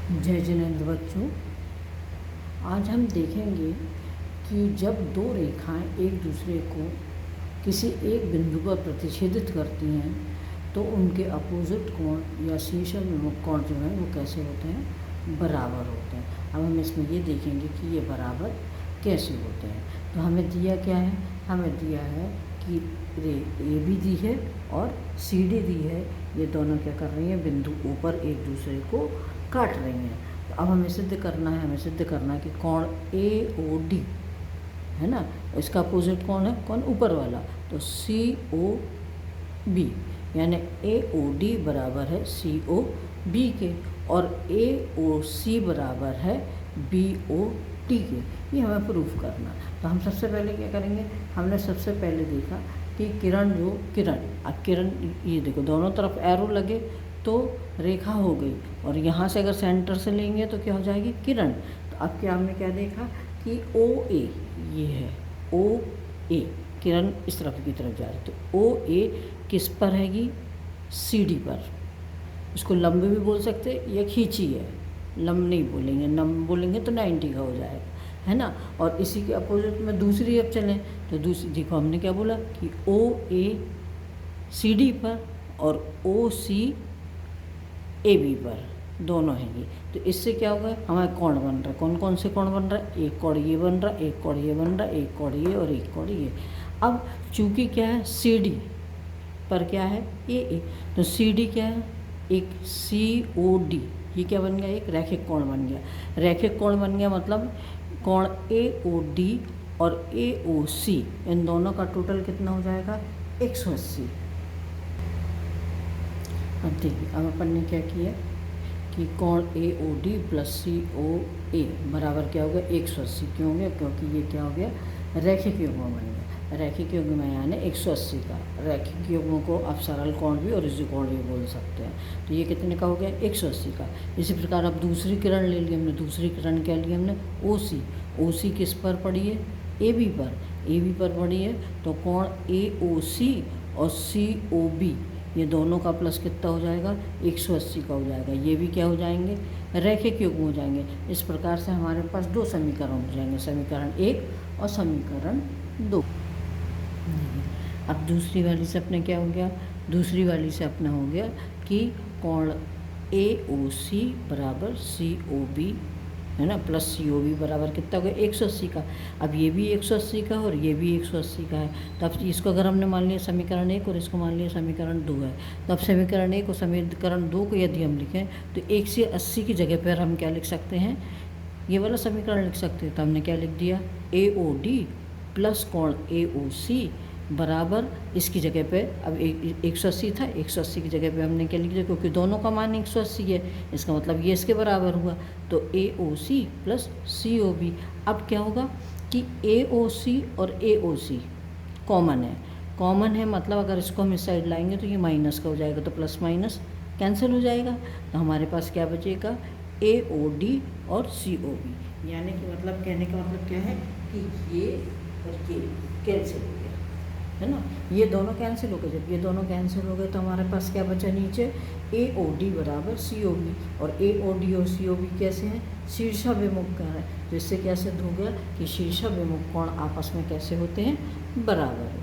जय जिनेंद्र बच्चों, आज हम देखेंगे कि जब दो रेखाएं एक दूसरे को किसी एक बिंदु पर प्रतिच्छेदित करती हैं तो उनके अपोजिट कोण या शीर्षक विमुख कोण जो है वो कैसे होते हैं, बराबर होते हैं। अब हम इसमें ये देखेंगे कि ये बराबर कैसे होते हैं। तो हमें दिया क्या है, हमें दिया है कि ए बी दी है और सी डी दी है। ये दोनों क्या कर रही हैं, बिंदु ऊपर एक दूसरे को काट रही हैं। तो अब हमें सिद्ध करना है कि कोण ए ओ डी है ना, इसका अपोजिट कौन है, कौन ऊपर वाला, तो सी ओ बी, यानी ए ओ डी बराबर है सी ओ बी के और ए ओ सी बराबर है बी ओ टी के। ये हमें प्रूफ करना। तो हम सबसे पहले क्या करेंगे, हमने सबसे पहले देखा कि किरण ये देखो दोनों तरफ एरो लगे तो रेखा हो गई, और यहाँ से अगर सेंटर से लेंगे तो क्या हो जाएगी, किरण। तो अब क्या हमने क्या देखा कि ओ ए, ये है ओ ए, किरण इस तरफ की तरफ जा रही है, तो ओ ए किस पर हैगी, सी डी पर। इसको लंब भी बोल सकते या खींची है, लंब नहीं बोलेंगे, लंब बोलेंगे तो 90 का हो जाएगा, है ना। और इसी के अपोजिट में दूसरी अब चलें तो दूसरी देखो हमने क्या बोला कि ओ ए सी डी पर और ओ सी ए बी पर दोनों हैं ये। तो इससे क्या होगा, हमारा कोण बन रहा है। कौन कौन से कोण बन रहा है, एक कोण ये बन रहा है, एक कोण ये बन रहा है, एक कोण ये और एक कोण ये। अब चूंकि क्या है, सी डी पर क्या है ए, तो सी डी क्या है, एक सी ओ डी, ये क्या बन गया, एक रैखिक कोण बन गया। रैखिक कोण बन गया मतलब कोण ए ओ डी और ए ओ सी, इन दोनों का टोटल कितना हो जाएगा, 180। अब देखिए, अब अपन ने क्या किया कि कोण ए ओ डी प्लस सी ओ ए बराबर क्या हो गया, 180। क्यों हो गया, क्योंकि ये क्या हो गया, रैखिक युग्म बन गया। रैखिक युग्म यानी 180 का। रैखिक युग्म को आप सरल कोण भी और ऋजु कोण भी बोल सकते हैं। तो ये कितने का हो गया, 180 का। इसी प्रकार अब दूसरी किरण ले ली हमने। दूसरी किरण क्या ली हमने, ओ सी। ओ सी किस पर पड़ी है, ए बी पर। ए बी पर पड़ी है तो कोण ए ओ सी और सी ओ बी, ये दोनों का प्लस कितना हो जाएगा, 180 का हो जाएगा। ये भी क्या हो जाएंगे, रैखिक युग्म हो जाएंगे। इस प्रकार से हमारे पास दो समीकरण हो जाएंगे, समीकरण 1 और समीकरण 2। अब दूसरी वाली से अपने क्या हो गया, दूसरी वाली से अपना हो गया कि कोण ए ओ सी बराबर सी ओ बी, है ना, प्लस सी ओ बी बराबर कितना हो गया, 180 का। अब ये भी 180 का और ये भी 180 का है। तब इसको अगर हमने मान लिया समीकरण 1 और इसको मान लिया समीकरण 2 है, तब समीकरण 1 और समीकरण 2 को यदि हम लिखें तो 1 से 80 की जगह पर हम क्या लिख सकते हैं, ये वाला समीकरण लिख सकते हैं। तो हमने क्या लिख दिया, ए ओ डी प्लस कोण ए ओ सी बराबर, इसकी जगह पे अब 180 था, 180 की जगह पे हमने क्या लिख दिया, क्योंकि दोनों का मान 180 है, इसका मतलब ये इसके बराबर हुआ। तो ए ओ सी प्लस सी ओ बी। अब क्या होगा कि ए ओ सी और ए ओ सी कॉमन है, मतलब अगर इसको हम इस साइड लाएंगे तो ये माइनस का हो जाएगा, तो प्लस माइनस कैंसिल हो जाएगा। तो हमारे पास क्या बचेगा, ए ओ डी और सी ओ बी। यानी कि मतलब कहने का मतलब क्या है कि ये और ये कैंसिल हो गया, है ना। ये दोनों कैंसिल हो गए। जब ये दोनों कैंसिल हो गए तो हमारे पास क्या बचा नीचे, ए ओ डी बराबर सी ओ बी। और ए ओ डी और सी ओ बी कैसे हैं, शीर्षाभिमुख का है। तो इससे क्या सिद्ध हो गया कि शीर्षाभिमुख कोण आपस में कैसे होते हैं, बराबर।